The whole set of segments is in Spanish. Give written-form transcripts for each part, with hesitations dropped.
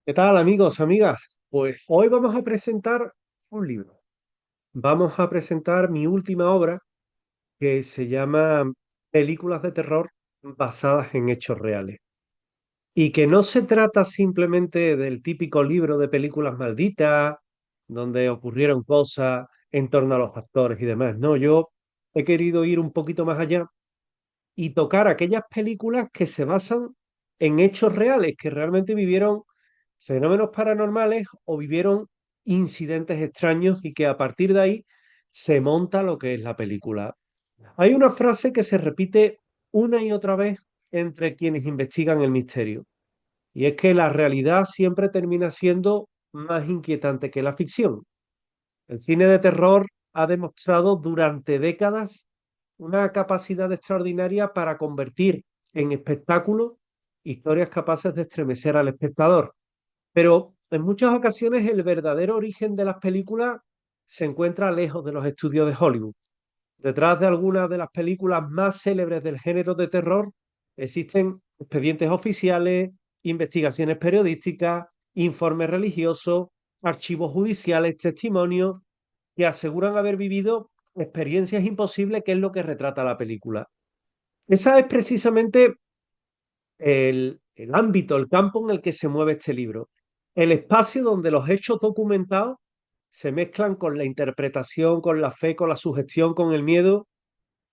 ¿Qué tal, amigos, amigas? Pues hoy vamos a presentar un libro. Vamos a presentar mi última obra que se llama Películas de terror basadas en hechos reales. Y que no se trata simplemente del típico libro de películas malditas, donde ocurrieron cosas en torno a los actores y demás. No, yo he querido ir un poquito más allá y tocar aquellas películas que se basan en hechos reales, que realmente vivieron fenómenos paranormales o vivieron incidentes extraños y que a partir de ahí se monta lo que es la película. Hay una frase que se repite una y otra vez entre quienes investigan el misterio, y es que la realidad siempre termina siendo más inquietante que la ficción. El cine de terror ha demostrado durante décadas una capacidad extraordinaria para convertir en espectáculo historias capaces de estremecer al espectador. Pero en muchas ocasiones el verdadero origen de las películas se encuentra lejos de los estudios de Hollywood. Detrás de algunas de las películas más célebres del género de terror existen expedientes oficiales, investigaciones periodísticas, informes religiosos, archivos judiciales, testimonios que aseguran haber vivido experiencias imposibles, que es lo que retrata la película. Esa es precisamente el ámbito, el campo en el que se mueve este libro. El espacio donde los hechos documentados se mezclan con la interpretación, con la fe, con la sugestión, con el miedo,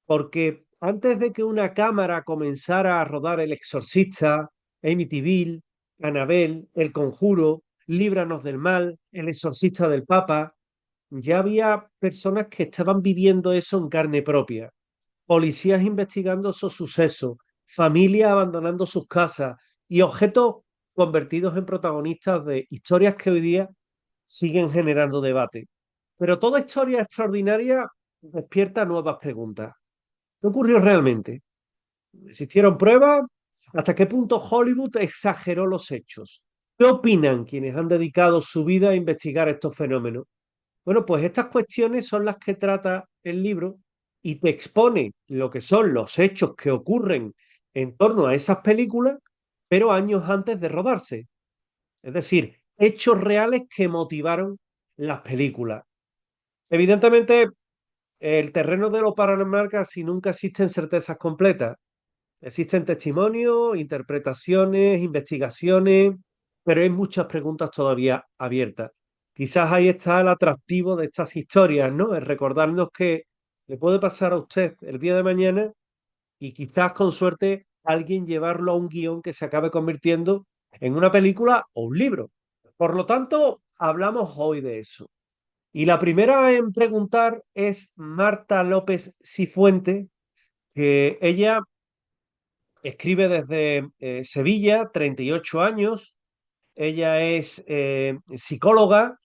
porque antes de que una cámara comenzara a rodar El Exorcista, Amityville, Annabelle, El Conjuro, Líbranos del Mal, El Exorcista del Papa, ya había personas que estaban viviendo eso en carne propia, policías investigando esos sucesos, familias abandonando sus casas y objetos convertidos en protagonistas de historias que hoy día siguen generando debate. Pero toda historia extraordinaria despierta nuevas preguntas. ¿Qué ocurrió realmente? ¿Existieron pruebas? ¿Hasta qué punto Hollywood exageró los hechos? ¿Qué opinan quienes han dedicado su vida a investigar estos fenómenos? Bueno, pues estas cuestiones son las que trata el libro y te expone lo que son los hechos que ocurren en torno a esas películas, pero años antes de rodarse. Es decir, hechos reales que motivaron las películas. Evidentemente, el terreno de lo paranormal casi nunca existen certezas completas. Existen testimonios, interpretaciones, investigaciones, pero hay muchas preguntas todavía abiertas. Quizás ahí está el atractivo de estas historias, ¿no? Es recordarnos que le puede pasar a usted el día de mañana y quizás con suerte alguien llevarlo a un guión que se acabe convirtiendo en una película o un libro. Por lo tanto, hablamos hoy de eso. Y la primera en preguntar es Marta López Cifuente, que ella escribe desde Sevilla, 38 años. Ella es psicóloga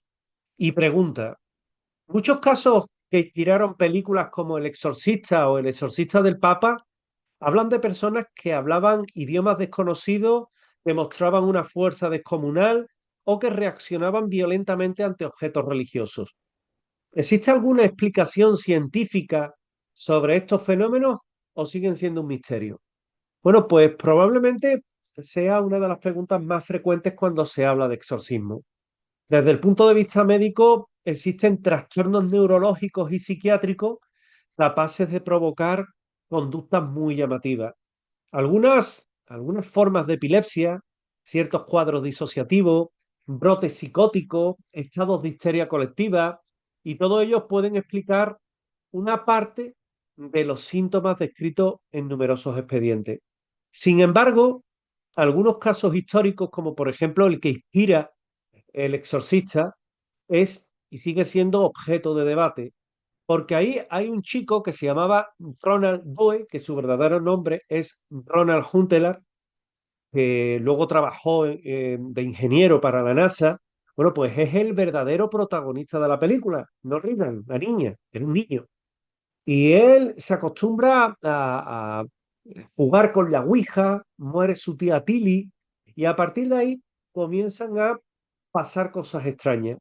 y pregunta, muchos casos que inspiraron películas como El Exorcista o El Exorcista del Papa hablan de personas que hablaban idiomas desconocidos, que mostraban una fuerza descomunal o que reaccionaban violentamente ante objetos religiosos. ¿Existe alguna explicación científica sobre estos fenómenos o siguen siendo un misterio? Bueno, pues probablemente sea una de las preguntas más frecuentes cuando se habla de exorcismo. Desde el punto de vista médico, existen trastornos neurológicos y psiquiátricos capaces de provocar conductas muy llamativas. Algunas formas de epilepsia, ciertos cuadros disociativos, brotes psicóticos, estados de histeria colectiva, y todos ellos pueden explicar una parte de los síntomas descritos en numerosos expedientes. Sin embargo, algunos casos históricos, como por ejemplo el que inspira El Exorcista, es y sigue siendo objeto de debate, porque ahí hay un chico que se llamaba Ronald Boe, que su verdadero nombre es Ronald Huntelar, que luego trabajó de ingeniero para la NASA. Bueno, pues es el verdadero protagonista de la película, no Reagan, la niña, era un niño. Y él se acostumbra a jugar con la Ouija, muere su tía Tilly, y a partir de ahí comienzan a pasar cosas extrañas.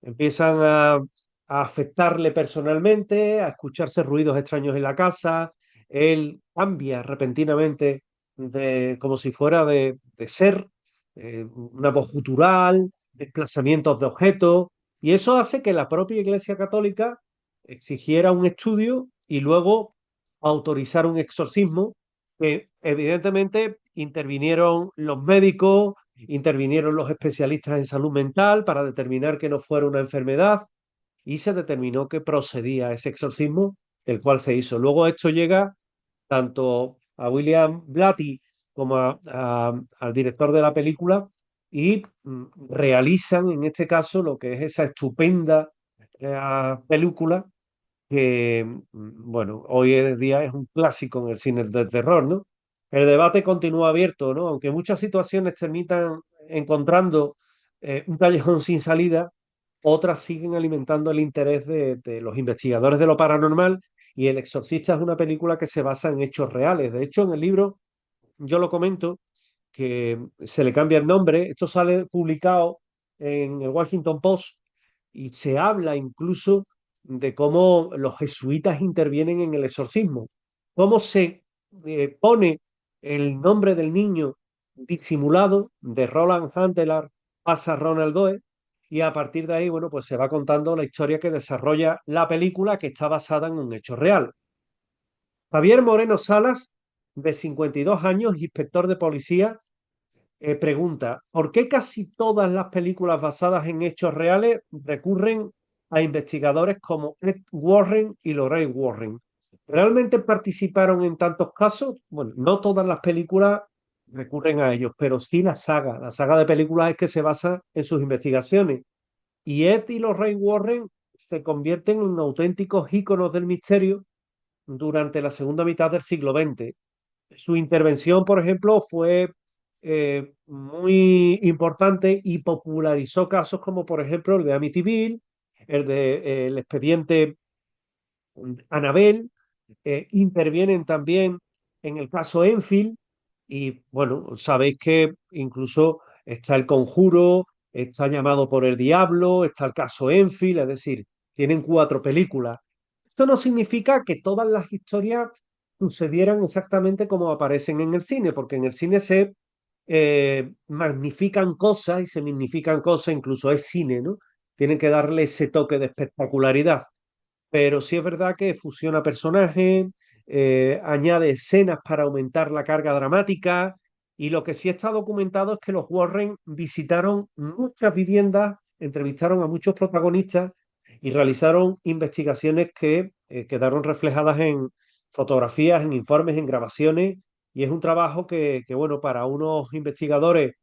Empiezan a afectarle personalmente, a escucharse ruidos extraños en la casa. Él cambia repentinamente como si fuera de ser. una voz gutural, desplazamientos de objetos, y eso hace que la propia Iglesia Católica exigiera un estudio y luego autorizar un exorcismo, que evidentemente intervinieron los médicos, intervinieron los especialistas en salud mental para determinar que no fuera una enfermedad y se determinó que procedía ese exorcismo, el cual se hizo. Luego esto llega tanto a William Blatty como al director de la película y realizan en este caso lo que es esa estupenda película que, bueno, hoy en día es un clásico en el cine de terror, ¿no? El debate continúa abierto, ¿no? Aunque muchas situaciones terminan encontrando un callejón sin salida, otras siguen alimentando el interés de los investigadores de lo paranormal y El Exorcista es una película que se basa en hechos reales. De hecho, en el libro yo lo comento que se le cambia el nombre. Esto sale publicado en el Washington Post y se habla incluso de cómo los jesuitas intervienen en el exorcismo, cómo se pone el nombre del niño disimulado de Roland Huntelar pasa a Ronald Doe y a partir de ahí, bueno, pues se va contando la historia que desarrolla la película que está basada en un hecho real. Javier Moreno Salas, de 52 años, inspector de policía, pregunta, ¿por qué casi todas las películas basadas en hechos reales recurren a investigadores como Ed Warren y Lorraine Warren? ¿Realmente participaron en tantos casos? Bueno, no todas las películas recurren a ellos, pero sí la saga. La saga de películas es que se basa en sus investigaciones. Y Ed y Lorraine Warren se convierten en auténticos íconos del misterio durante la segunda mitad del siglo XX. Su intervención, por ejemplo, fue muy importante y popularizó casos como, por ejemplo, el de Amityville, el de el expediente Annabelle, intervienen también en el caso Enfield y, bueno, sabéis que incluso está El Conjuro, está Llamado por el Diablo, está el caso Enfield, es decir, tienen cuatro películas. Esto no significa que todas las historias sucedieran exactamente como aparecen en el cine, porque en el cine se magnifican cosas y se magnifican cosas, incluso es cine, ¿no? Tienen que darle ese toque de espectacularidad, pero sí es verdad que fusiona personajes, añade escenas para aumentar la carga dramática y lo que sí está documentado es que los Warren visitaron muchas viviendas, entrevistaron a muchos protagonistas y realizaron investigaciones que quedaron reflejadas en fotografías, en informes, en grabaciones y es un trabajo que bueno, para unos investigadores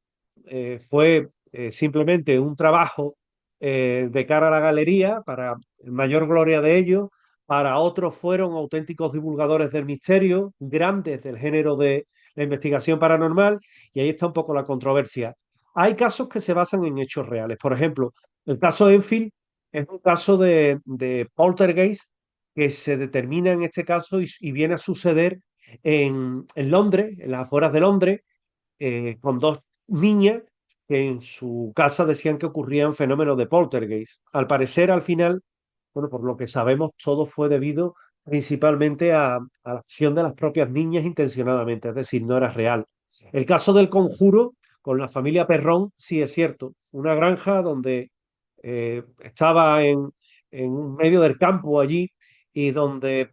fue simplemente un trabajo de cara a la galería, para mayor gloria de ellos, para otros fueron auténticos divulgadores del misterio, grandes del género de la investigación paranormal, y ahí está un poco la controversia. Hay casos que se basan en hechos reales. Por ejemplo, el caso Enfield es un caso de poltergeist que se determina en este caso y viene a suceder en Londres, en las afueras de Londres, con dos niñas que en su casa decían que ocurrían fenómenos de poltergeist. Al parecer, al final, bueno, por lo que sabemos, todo fue debido principalmente a la acción de las propias niñas intencionadamente, es decir, no era real. El caso del conjuro con la familia Perrón, sí es cierto, una granja donde estaba en un medio del campo allí y donde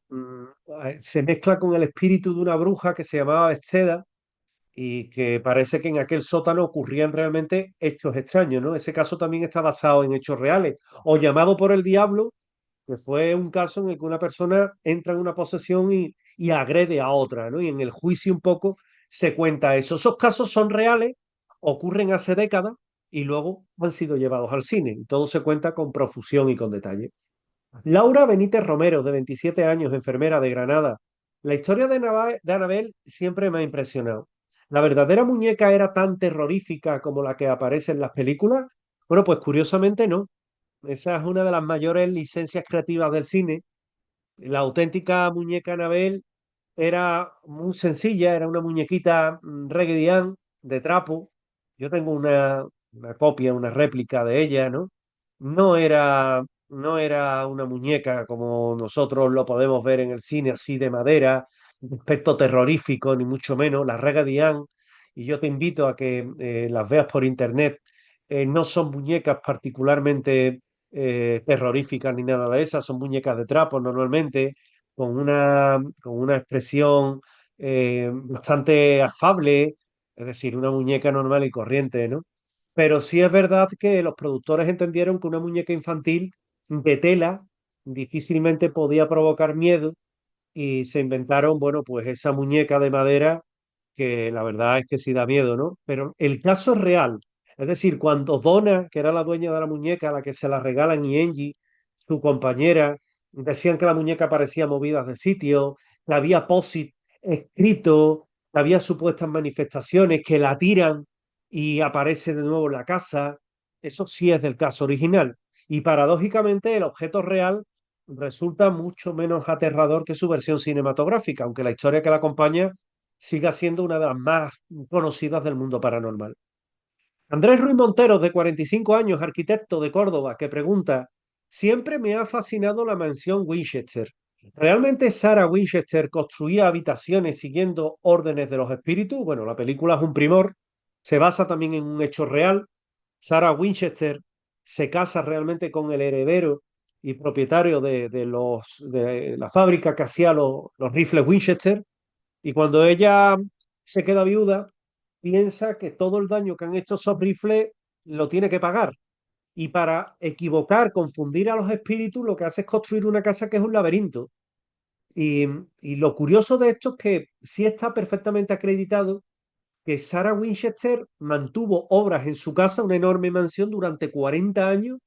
se mezcla con el espíritu de una bruja que se llamaba Esteda y que parece que en aquel sótano ocurrían realmente hechos extraños, ¿no? Ese caso también está basado en hechos reales. O Llamado por el Diablo, que fue un caso en el que una persona entra en una posesión y agrede a otra, ¿no? Y en el juicio un poco se cuenta eso. Esos casos son reales, ocurren hace décadas y luego han sido llevados al cine. Y todo se cuenta con profusión y con detalle. Laura Benítez Romero, de 27 años, enfermera de Granada. La historia de Annabel siempre me ha impresionado. ¿La verdadera muñeca era tan terrorífica como la que aparece en las películas? Bueno, pues curiosamente no. Esa es una de las mayores licencias creativas del cine. La auténtica muñeca Annabel era muy sencilla, era una muñequita Raggedy Ann de trapo. Yo tengo una copia, una réplica de ella, ¿no? No era una muñeca como nosotros lo podemos ver en el cine, así de madera, de aspecto terrorífico, ni mucho menos. La Raggedy Ann y yo te invito a que las veas por internet. No son muñecas particularmente terroríficas ni nada de esas, son muñecas de trapo normalmente, con una expresión bastante afable, es decir, una muñeca normal y corriente, ¿no? Pero sí es verdad que los productores entendieron que una muñeca infantil de tela difícilmente podía provocar miedo y se inventaron, bueno, pues esa muñeca de madera que la verdad es que sí da miedo, ¿no? Pero el caso es real. Es decir, cuando Donna, que era la dueña de la muñeca, a la que se la regalan, y Angie, su compañera, decían que la muñeca parecía movida de sitio, que había POSIT escrito, que había supuestas manifestaciones, que la tiran y aparece de nuevo en la casa. Eso sí es del caso original. Y paradójicamente el objeto real resulta mucho menos aterrador que su versión cinematográfica, aunque la historia que la acompaña siga siendo una de las más conocidas del mundo paranormal. Andrés Ruiz Montero, de 45 años, arquitecto de Córdoba, que pregunta, siempre me ha fascinado la mansión Winchester. ¿Realmente Sarah Winchester construía habitaciones siguiendo órdenes de los espíritus? Bueno, la película es un primor, se basa también en un hecho real. Sarah Winchester se casa realmente con el heredero y propietario de la fábrica que hacía los rifles Winchester, y cuando ella se queda viuda, piensa que todo el daño que han hecho esos rifles lo tiene que pagar. Y para equivocar, confundir a los espíritus, lo que hace es construir una casa que es un laberinto. Y, y lo curioso de esto es que sí está perfectamente acreditado que Sarah Winchester mantuvo obras en su casa, una enorme mansión, durante 40 años,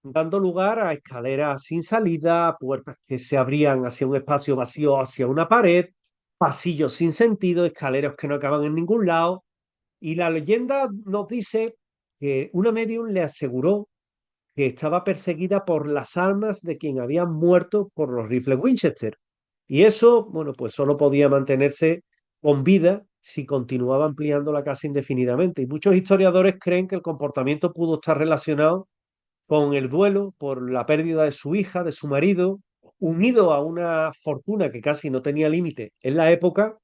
dando lugar a escaleras sin salida, puertas que se abrían hacia un espacio vacío, hacia una pared, pasillos sin sentido, escaleras que no acaban en ningún lado. Y la leyenda nos dice que una medium le aseguró que estaba perseguida por las almas de quien habían muerto por los rifles Winchester. Y eso, bueno, pues solo podía mantenerse con vida si continuaba ampliando la casa indefinidamente. Y muchos historiadores creen que el comportamiento pudo estar relacionado con el duelo por la pérdida de su hija, de su marido, unido a una fortuna que casi no tenía límite en la época,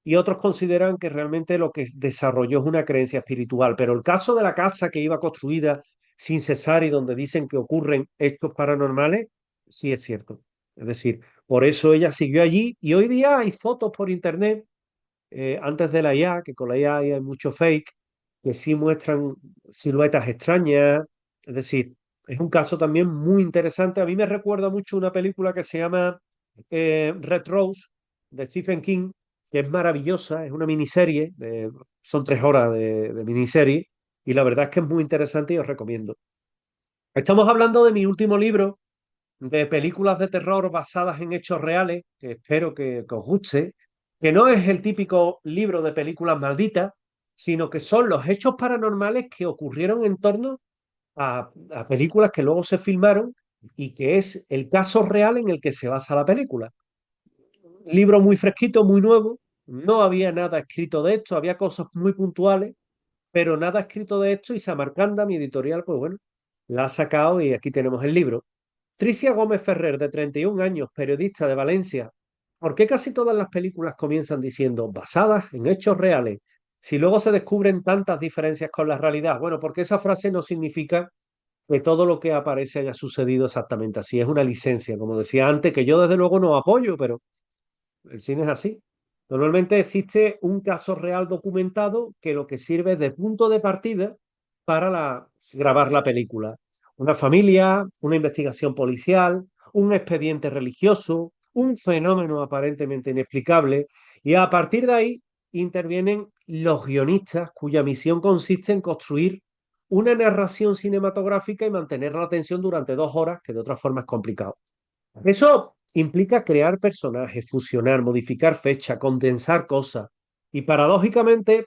y otros consideran que realmente lo que desarrolló es una creencia espiritual. Pero el caso de la casa que iba construida sin cesar y donde dicen que ocurren hechos paranormales, sí es cierto. Es decir, por eso ella siguió allí, y hoy día hay fotos por internet, antes de la IA, que con la IA hay mucho fake, que sí muestran siluetas extrañas. Es decir, es un caso también muy interesante. A mí me recuerda mucho una película que se llama Red Rose, de Stephen King, que es maravillosa, es una miniserie, son 3 horas de miniserie, y la verdad es que es muy interesante y os recomiendo. Estamos hablando de mi último libro, de películas de terror basadas en hechos reales, que espero que os guste, que no es el típico libro de películas malditas, sino que son los hechos paranormales que ocurrieron en torno a películas que luego se filmaron, y que es el caso real en el que se basa la película. Libro muy fresquito, muy nuevo, no había nada escrito de esto, había cosas muy puntuales, pero nada escrito de esto, y Samarcanda, mi editorial, pues bueno, la ha sacado y aquí tenemos el libro. Tricia Gómez Ferrer, de 31 años, periodista de Valencia. ¿Por qué casi todas las películas comienzan diciendo basadas en hechos reales, si luego se descubren tantas diferencias con la realidad? Bueno, porque esa frase no significa que todo lo que aparece haya sucedido exactamente así. Es una licencia, como decía antes, que yo desde luego no apoyo, pero el cine es así. Normalmente existe un caso real documentado que lo que sirve es de punto de partida para grabar la película. Una familia, una investigación policial, un expediente religioso, un fenómeno aparentemente inexplicable, y a partir de ahí intervienen los guionistas, cuya misión consiste en construir una narración cinematográfica y mantener la atención durante 2 horas, que de otra forma es complicado. Eso implica crear personajes, fusionar, modificar fecha, condensar cosas. Y paradójicamente,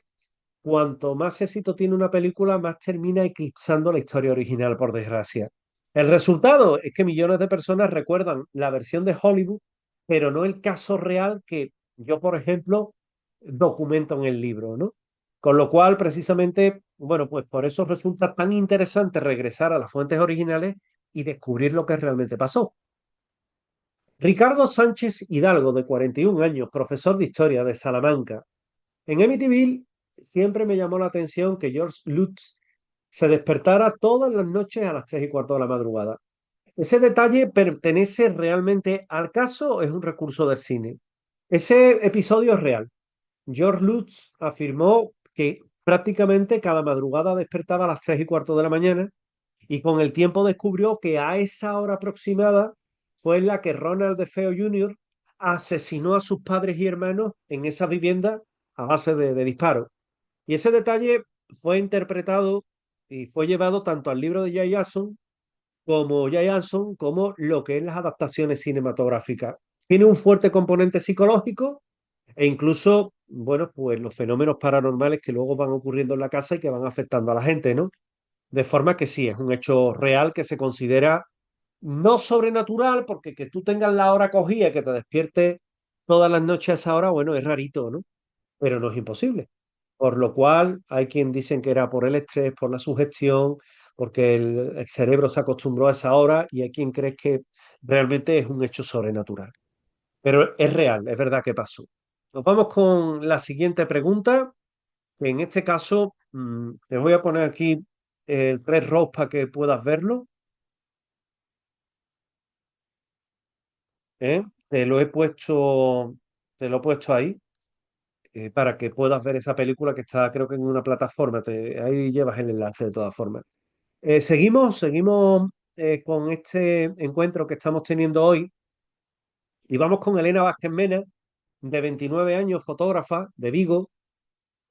cuanto más éxito tiene una película, más termina eclipsando la historia original, por desgracia. El resultado es que millones de personas recuerdan la versión de Hollywood, pero no el caso real que yo, por ejemplo, documento en el libro, ¿no? Con lo cual, precisamente, bueno, pues por eso resulta tan interesante regresar a las fuentes originales y descubrir lo que realmente pasó. Ricardo Sánchez Hidalgo, de 41 años, profesor de Historia de Salamanca. En Amityville siempre me llamó la atención que George Lutz se despertara todas las noches a las 3:15 de la madrugada. ¿Ese detalle pertenece realmente al caso o es un recurso del cine? Ese episodio es real. George Lutz afirmó que prácticamente cada madrugada despertaba a las 3:15 de la mañana y con el tiempo descubrió que a esa hora aproximada fue en la que Ronald DeFeo Jr. asesinó a sus padres y hermanos en esa vivienda a base de disparos. Y ese detalle fue interpretado y fue llevado tanto al libro de Jay Jackson como lo que es las adaptaciones cinematográficas. Tiene un fuerte componente psicológico e incluso, bueno, pues los fenómenos paranormales que luego van ocurriendo en la casa y que van afectando a la gente, ¿no? De forma que sí, es un hecho real que se considera no sobrenatural, porque que tú tengas la hora cogida y que te despiertes todas las noches a esa hora, bueno, es rarito, ¿no? Pero no es imposible. Por lo cual hay quien dicen que era por el estrés, por la sugestión, porque el cerebro se acostumbró a esa hora y hay quien cree que realmente es un hecho sobrenatural. Pero es real, es verdad que pasó. Nos vamos con la siguiente pregunta, que en este caso te voy a poner aquí el Red Rose para que puedas verlo, ¿eh? Te lo he puesto, te lo he puesto ahí para que puedas ver esa película que está, creo que en una plataforma. Ahí llevas el enlace de todas formas. Seguimos con este encuentro que estamos teniendo hoy y vamos con Elena Vázquez Mena, de 29 años, fotógrafa de Vigo.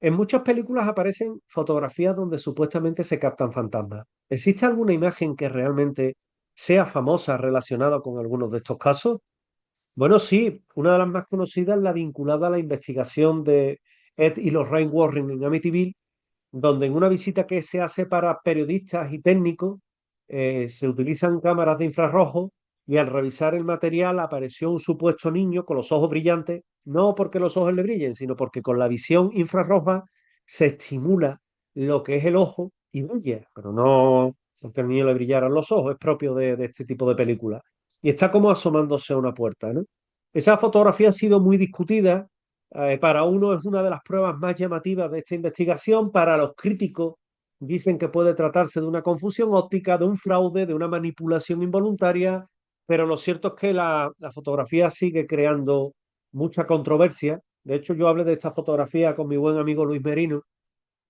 En muchas películas aparecen fotografías donde supuestamente se captan fantasmas. ¿Existe alguna imagen que realmente sea famosa relacionada con algunos de estos casos? Bueno, sí, una de las más conocidas es la vinculada a la investigación de Ed y los Rain Warren en Amityville, donde en una visita que se hace para periodistas y técnicos, se utilizan cámaras de infrarrojo y al revisar el material apareció un supuesto niño con los ojos brillantes, no porque los ojos le brillen, sino porque con la visión infrarroja se estimula lo que es el ojo y brilla, pero no porque al niño le brillaran los ojos, es propio de este tipo de películas. Y está como asomándose a una puerta, ¿no? Esa fotografía ha sido muy discutida. Para uno es una de las pruebas más llamativas de esta investigación. Para los críticos dicen que puede tratarse de una confusión óptica, de un fraude, de una manipulación involuntaria, pero lo cierto es que la fotografía sigue creando mucha controversia. De hecho, yo hablé de esta fotografía con mi buen amigo Luis Merino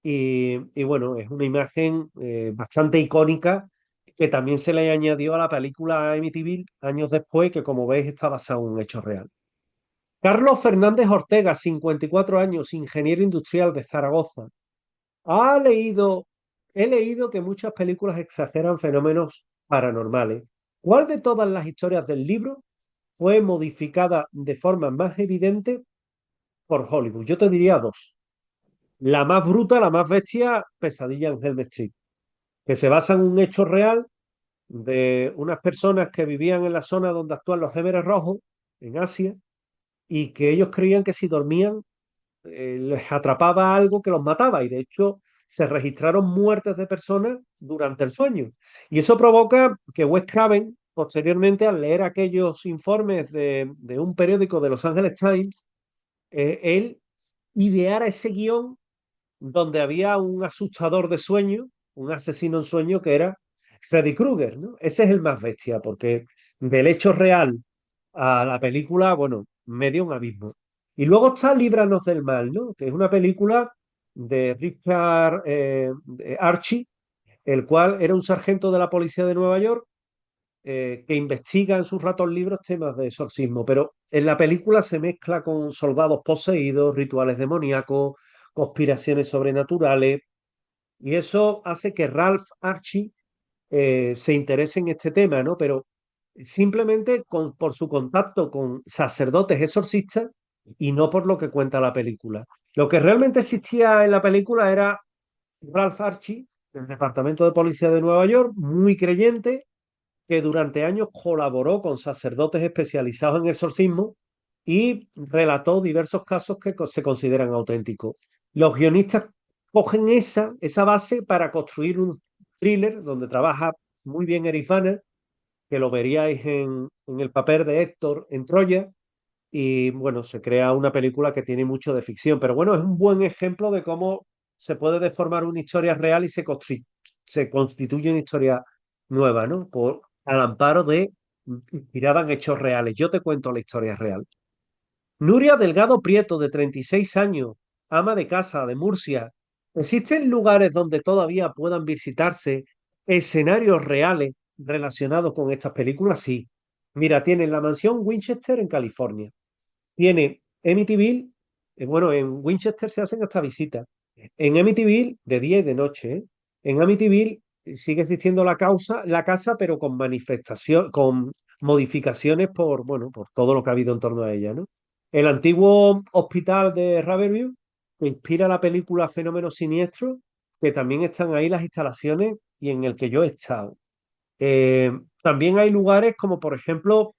y bueno, es una imagen bastante icónica que también se le añadió a la película Amityville años después, que como veis está basado en un hecho real. Carlos Fernández Ortega, 54 años, ingeniero industrial de Zaragoza. Ha leído, he leído que muchas películas exageran fenómenos paranormales. ¿Cuál de todas las historias del libro fue modificada de forma más evidente por Hollywood? Yo te diría dos. La más bruta, la más bestia, Pesadilla en Elm Street, que se basa en un hecho real de unas personas que vivían en la zona donde actúan los Gémeres Rojos, en Asia, y que ellos creían que si dormían les atrapaba algo que los mataba y de hecho se registraron muertes de personas durante el sueño. Y eso provoca que Wes Craven, posteriormente, al leer aquellos informes de un periódico de Los Angeles Times, él ideara ese guión donde había un asustador de sueño, un asesino en sueño que era Freddy Krueger, ¿no? Ese es el más bestia, porque del hecho real a la película, bueno, medio un abismo. Y luego está Líbranos del Mal, ¿no? Que es una película de Richard de Archie, el cual era un sargento de la policía de Nueva York que investiga en sus ratos libres temas de exorcismo, pero en la película se mezcla con soldados poseídos, rituales demoníacos, conspiraciones sobrenaturales, y eso hace que Ralph Archie se interese en este tema, ¿no? Pero simplemente por su contacto con sacerdotes exorcistas y no por lo que cuenta la película. Lo que realmente existía en la película era Ralph Archie, del Departamento de Policía de Nueva York, muy creyente, que durante años colaboró con sacerdotes especializados en exorcismo y relató diversos casos que se consideran auténticos. Los guionistas cogen esa base para construir un thriller donde trabaja muy bien Eric Bana, que lo veríais en el papel de Héctor en Troya, y bueno, se crea una película que tiene mucho de ficción. Pero bueno, es un buen ejemplo de cómo se puede deformar una historia real y se constituye una historia nueva, ¿no? Al amparo de inspirada en hechos reales. Yo te cuento la historia real. Nuria Delgado Prieto, de 36 años, ama de casa de Murcia. ¿Existen lugares donde todavía puedan visitarse escenarios reales relacionados con estas películas? Sí. Mira, tienen la mansión Winchester en California. Tiene Amityville, bueno, en Winchester se hacen hasta visitas. En Amityville, de día y de noche, ¿eh? En Amityville sigue existiendo la casa, pero con manifestación, con modificaciones por, bueno, por todo lo que ha habido en torno a ella, ¿no? El antiguo hospital de Riverview, que inspira la película Fenómeno Siniestro, que también están ahí las instalaciones y en el que yo he estado. Eh, También hay lugares como, por ejemplo,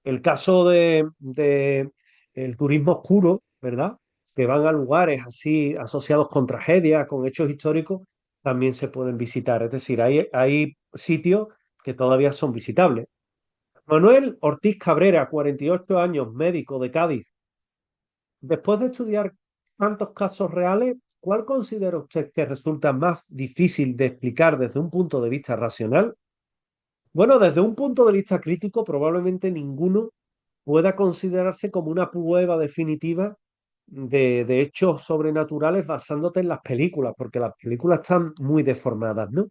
el caso de el turismo oscuro, ¿verdad? Que van a lugares así asociados con tragedias, con hechos históricos, también se pueden visitar. Es decir, hay sitios que todavía son visitables. Manuel Ortiz Cabrera, 48 años, médico de Cádiz. Después de estudiar tantos casos reales, ¿cuál considera usted que resulta más difícil de explicar desde un punto de vista racional? Bueno, desde un punto de vista crítico, probablemente ninguno pueda considerarse como una prueba definitiva de hechos sobrenaturales basándote en las películas, porque las películas están muy deformadas, ¿no?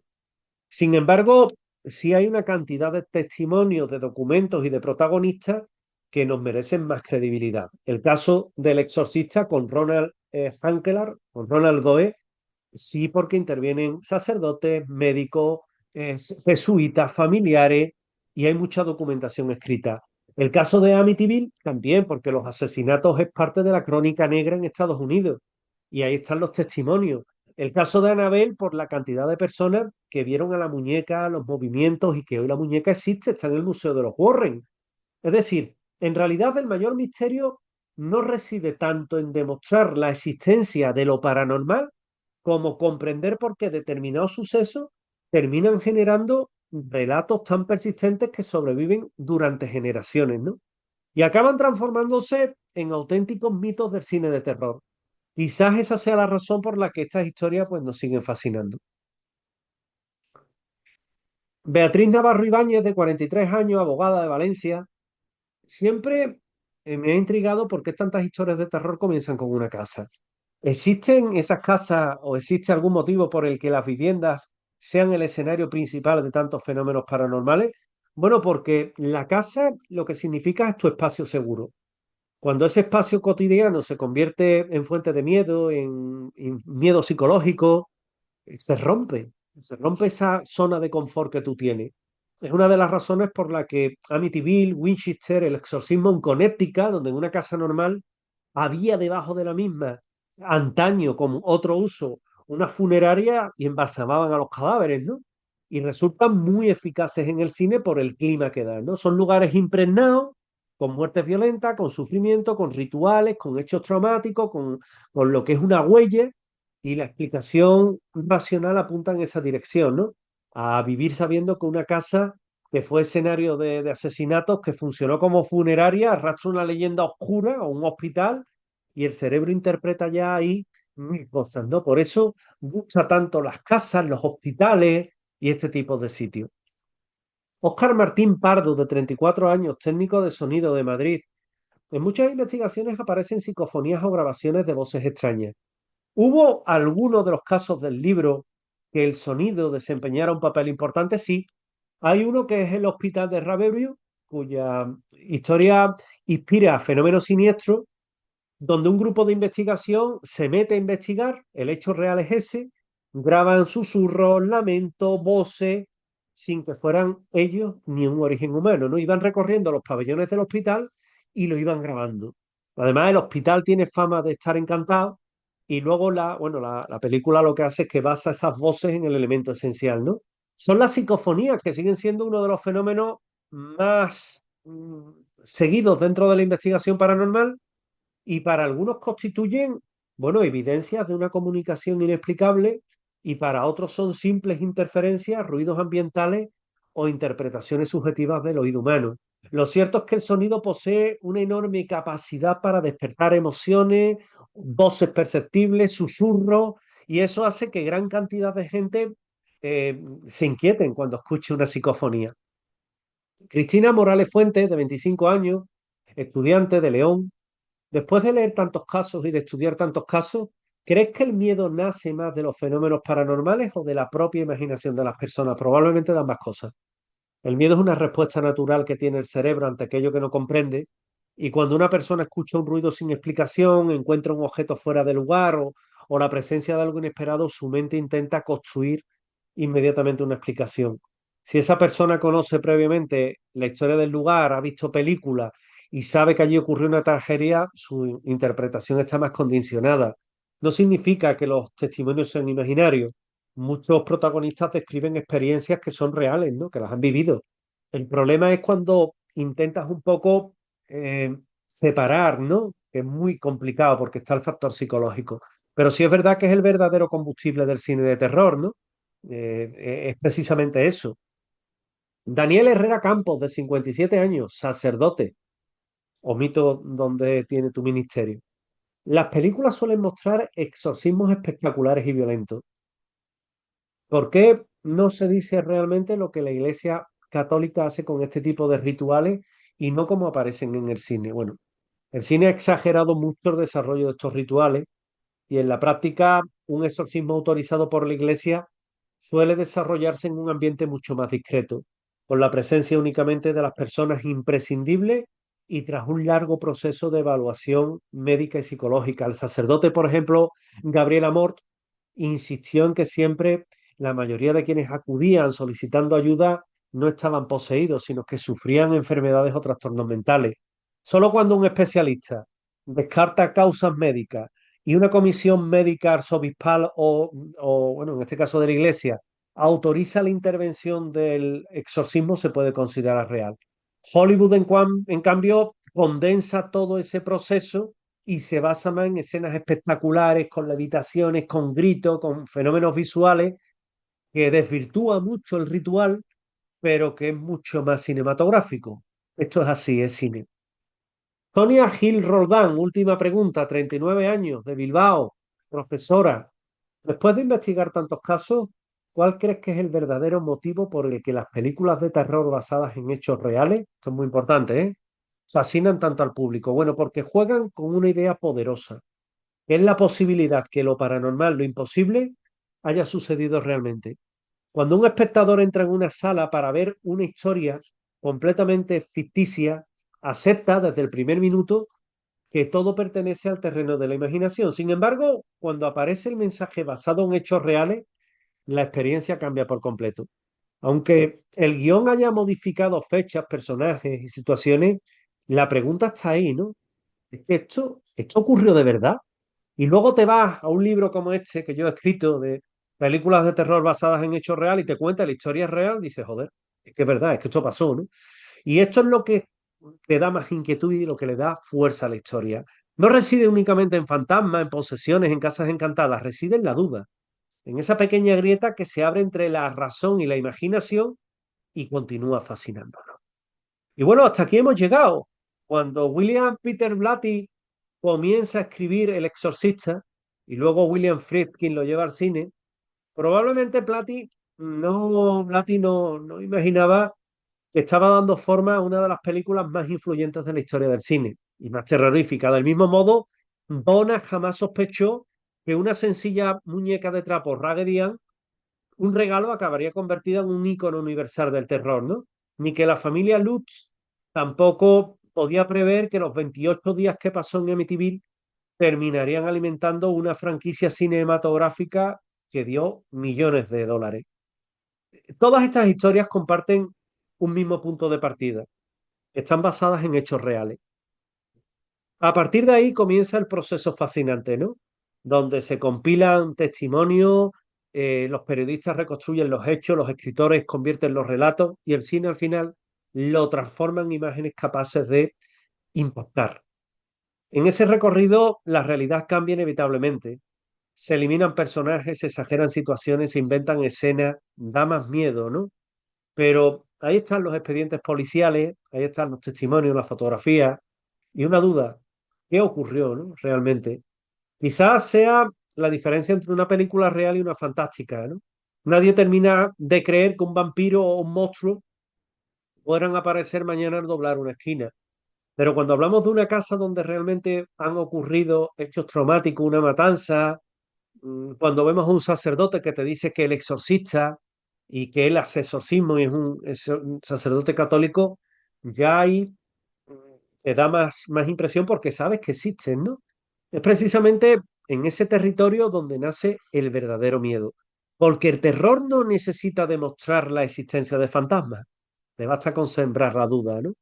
Sin embargo, sí hay una cantidad de testimonios, de documentos y de protagonistas que nos merecen más credibilidad. El caso del exorcista con Ronald Hankelar, con Ronald Doe, sí, porque intervienen sacerdotes, médicos, jesuitas, familiares y hay mucha documentación escrita. El caso de Amityville también, porque los asesinatos es parte de la crónica negra en Estados Unidos y ahí están los testimonios. El caso de Annabelle por la cantidad de personas que vieron a la muñeca, los movimientos y que hoy la muñeca existe, está en el Museo de los Warren. Es decir, en realidad el mayor misterio no reside tanto en demostrar la existencia de lo paranormal como comprender por qué determinados sucesos terminan generando relatos tan persistentes que sobreviven durante generaciones, ¿no? Y acaban transformándose en auténticos mitos del cine de terror. Quizás esa sea la razón por la que estas historias pues, nos siguen fascinando. Beatriz Navarro Ibáñez, de 43 años, abogada de Valencia, siempre me ha intrigado por qué tantas historias de terror comienzan con una casa. ¿Existen esas casas o existe algún motivo por el que las viviendas sean el escenario principal de tantos fenómenos paranormales? Bueno, porque la casa lo que significa es tu espacio seguro. Cuando ese espacio cotidiano se convierte en fuente de miedo, en miedo psicológico, se rompe esa zona de confort que tú tienes. Es una de las razones por la que Amityville, Winchester, el exorcismo en Connecticut, donde en una casa normal había debajo de la misma, antaño, con otro uso, una funeraria y embalsamaban a los cadáveres, ¿no? Y resultan muy eficaces en el cine por el clima que dan, ¿no? Son lugares impregnados, con muertes violentas, con sufrimiento, con rituales, con hechos traumáticos, con lo que es una huella, y la explicación racional apunta en esa dirección, ¿no? A vivir sabiendo que una casa que fue escenario de asesinatos, que funcionó como funeraria, arrastra una leyenda oscura o un hospital y el cerebro interpreta ya ahí mil cosas, ¿no? Por eso gusta tanto las casas, los hospitales y este tipo de sitios. Óscar Martín Pardo, de 34 años, técnico de sonido de Madrid. En muchas investigaciones aparecen psicofonías o grabaciones de voces extrañas. ¿Hubo alguno de los casos del libro que el sonido desempeñara un papel importante? Sí. Hay uno que es el Hospital de Riverview, cuya historia inspira fenómenos siniestros donde un grupo de investigación se mete a investigar, el hecho real es ese, graban susurros, lamentos, voces, sin que fueran ellos ni un origen humano, ¿no? Iban recorriendo los pabellones del hospital y lo iban grabando. Además, el hospital tiene fama de estar encantado y luego la película lo que hace es que basa esas voces en el elemento esencial, ¿no? Son las psicofonías que siguen siendo uno de los fenómenos más seguidos dentro de la investigación paranormal y para algunos constituyen, bueno, evidencias de una comunicación inexplicable y para otros son simples interferencias, ruidos ambientales o interpretaciones subjetivas del oído humano. Lo cierto es que el sonido posee una enorme capacidad para despertar emociones, voces perceptibles, susurros, y eso hace que gran cantidad de gente se inquieten cuando escuche una psicofonía. Cristina Morales Fuentes, de 25 años, estudiante de León, después de leer tantos casos y de estudiar tantos casos, ¿crees que el miedo nace más de los fenómenos paranormales o de la propia imaginación de las personas? Probablemente de ambas cosas. El miedo es una respuesta natural que tiene el cerebro ante aquello que no comprende, y cuando una persona escucha un ruido sin explicación, encuentra un objeto fuera de lugar o la presencia de algo inesperado, su mente intenta construir inmediatamente una explicación. Si esa persona conoce previamente la historia del lugar, ha visto películas y sabe que allí ocurrió una tragedia, su interpretación está más condicionada. No significa que los testimonios sean imaginarios. Muchos protagonistas describen experiencias que son reales, ¿no? Que las han vivido. El problema es cuando intentas un poco separar, ¿no? Que es muy complicado porque está el factor psicológico. Pero sí es verdad que es el verdadero combustible del cine de terror, ¿no? Es precisamente eso. Daniel Herrera Campos, de 57 años, sacerdote, omito donde tiene tu ministerio. Las películas suelen mostrar exorcismos espectaculares y violentos. ¿Por qué no se dice realmente lo que la Iglesia Católica hace con este tipo de rituales y no como aparecen en el cine? Bueno, el cine ha exagerado mucho el desarrollo de estos rituales y en la práctica un exorcismo autorizado por la Iglesia suele desarrollarse en un ambiente mucho más discreto, con la presencia únicamente de las personas imprescindibles y tras un largo proceso de evaluación médica y psicológica. El sacerdote, por ejemplo, Gabriel Amort, insistió en que siempre la mayoría de quienes acudían solicitando ayuda no estaban poseídos, sino que sufrían enfermedades o trastornos mentales. Solo cuando un especialista descarta causas médicas y una comisión médica arzobispal bueno, en este caso de la Iglesia, autoriza la intervención del exorcismo, se puede considerar real. Hollywood, en cambio, condensa todo ese proceso y se basa más en escenas espectaculares, con levitaciones, con gritos, con fenómenos visuales, que desvirtúa mucho el ritual, pero que es mucho más cinematográfico. Esto es así, es cine. Sonia Gil Roldán, última pregunta, 39 años, de Bilbao, profesora. Después de investigar tantos casos, ¿cuál crees que es el verdadero motivo por el que las películas de terror basadas en hechos reales, esto es muy importante, fascinan tanto al público? Bueno, porque juegan con una idea poderosa, que es la posibilidad que lo paranormal, lo imposible, haya sucedido realmente. Cuando un espectador entra en una sala para ver una historia completamente ficticia, acepta desde el primer minuto que todo pertenece al terreno de la imaginación. Sin embargo, cuando aparece el mensaje basado en hechos reales, la experiencia cambia por completo. Aunque el guión haya modificado fechas, personajes y situaciones, la pregunta está ahí, ¿no? Es que esto ocurrió de verdad. Y luego te vas a un libro como este que yo he escrito de películas de terror basadas en hechos reales y te cuenta la historia es real, dices, joder, es que es verdad, es que esto pasó, ¿no? Y esto es lo que te da más inquietud y lo que le da fuerza a la historia. No reside únicamente en fantasmas, en posesiones, en casas encantadas, reside en la duda, en esa pequeña grieta que se abre entre la razón y la imaginación y continúa fascinándonos. Y bueno, hasta aquí hemos llegado. Cuando William Peter Blatty comienza a escribir El Exorcista y luego William Friedkin lo lleva al cine, probablemente Blatty no imaginaba que estaba dando forma a una de las películas más influyentes de la historia del cine y más terrorífica. Del mismo modo, Bona jamás sospechó que una sencilla muñeca de trapo Raggedy Ann, un regalo, acabaría convertida en un ícono universal del terror, ¿no? Ni que la familia Lutz tampoco podía prever que los 28 días que pasó en Amityville terminarían alimentando una franquicia cinematográfica que dio millones de dólares. Todas estas historias comparten un mismo punto de partida. Están basadas en hechos reales. A partir de ahí comienza el proceso fascinante, ¿no? Donde se compilan testimonios, los periodistas reconstruyen los hechos, los escritores convierten los relatos y el cine al final lo transforma en imágenes capaces de impactar. En ese recorrido la realidad cambia inevitablemente. Se eliminan personajes, se exageran situaciones, se inventan escenas, da más miedo, ¿no? Pero ahí están los expedientes policiales, ahí están los testimonios, las fotografías y una duda, ¿qué ocurrió, no? Realmente. Quizás sea la diferencia entre una película real y una fantástica, ¿no? Nadie termina de creer que un vampiro o un monstruo puedan aparecer mañana al doblar una esquina. Pero cuando hablamos de una casa donde realmente han ocurrido hechos traumáticos, una matanza, cuando vemos a un sacerdote que te dice que el exorcista y que él hace exorcismo y es un sacerdote católico, ya ahí mm, te da más impresión porque sabes que existen, ¿no? Es precisamente en ese territorio donde nace el verdadero miedo. Porque el terror no necesita demostrar la existencia de fantasmas. Te basta con sembrar la duda, ¿no?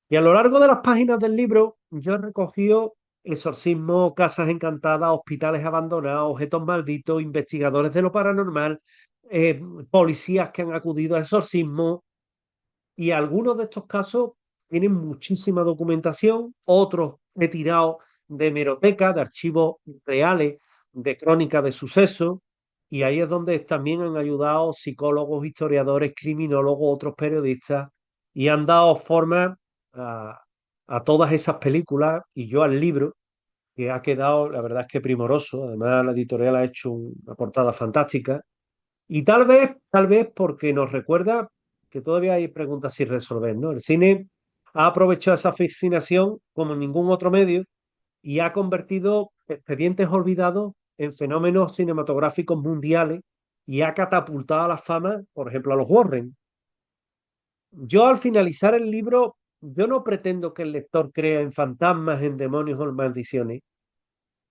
Y a lo largo de las páginas del libro, yo he recogido exorcismos, casas encantadas, hospitales abandonados, objetos malditos, investigadores de lo paranormal, eh, policías que han acudido a exorcismos, y algunos de estos casos tienen muchísima documentación, otros retirados de hemerotecas, de archivos reales, de crónicas de sucesos, y ahí es donde también han ayudado psicólogos, historiadores, criminólogos, otros periodistas, y han dado forma a, a todas esas películas y yo al libro, que ha quedado, la verdad es que primoroso. Además, la editorial ha hecho una portada fantástica y tal vez porque nos recuerda que todavía hay preguntas sin resolver, ¿no? El cine ha aprovechado esa fascinación como ningún otro medio y ha convertido expedientes olvidados en fenómenos cinematográficos mundiales y ha catapultado a la fama, por ejemplo, a los Warren. Yo al finalizar el libro, yo no pretendo que el lector crea en fantasmas, en demonios o en maldiciones.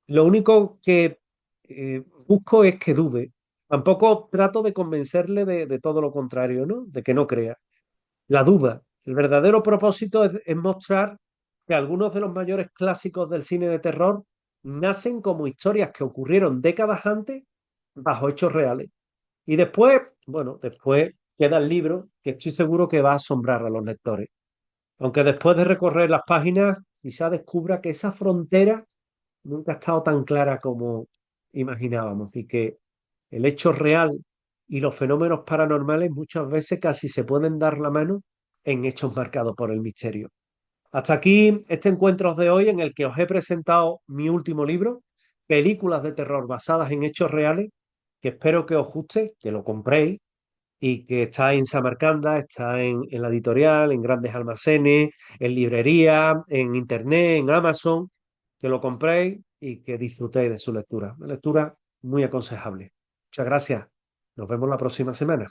Lo único que busco es que dude. Tampoco trato de convencerle de todo lo contrario, ¿no? De que no crea. La duda. El verdadero propósito es mostrar que algunos de los mayores clásicos del cine de terror nacen como historias que ocurrieron décadas antes bajo hechos reales. Y después, bueno, después queda el libro que estoy seguro que va a asombrar a los lectores. Aunque después de recorrer las páginas, quizá descubra que esa frontera nunca ha estado tan clara como imaginábamos y que el hecho real y los fenómenos paranormales muchas veces casi se pueden dar la mano en hechos marcados por el misterio. Hasta aquí este encuentro de hoy en el que os he presentado mi último libro, películas de terror basadas en hechos reales, que espero que os guste, que lo compréis y que está en Samarcanda, está en la editorial, en grandes almacenes, en librería, en internet, en Amazon, que lo compréis y que disfrutéis de su lectura. Una lectura muy aconsejable. Muchas gracias. Nos vemos la próxima semana.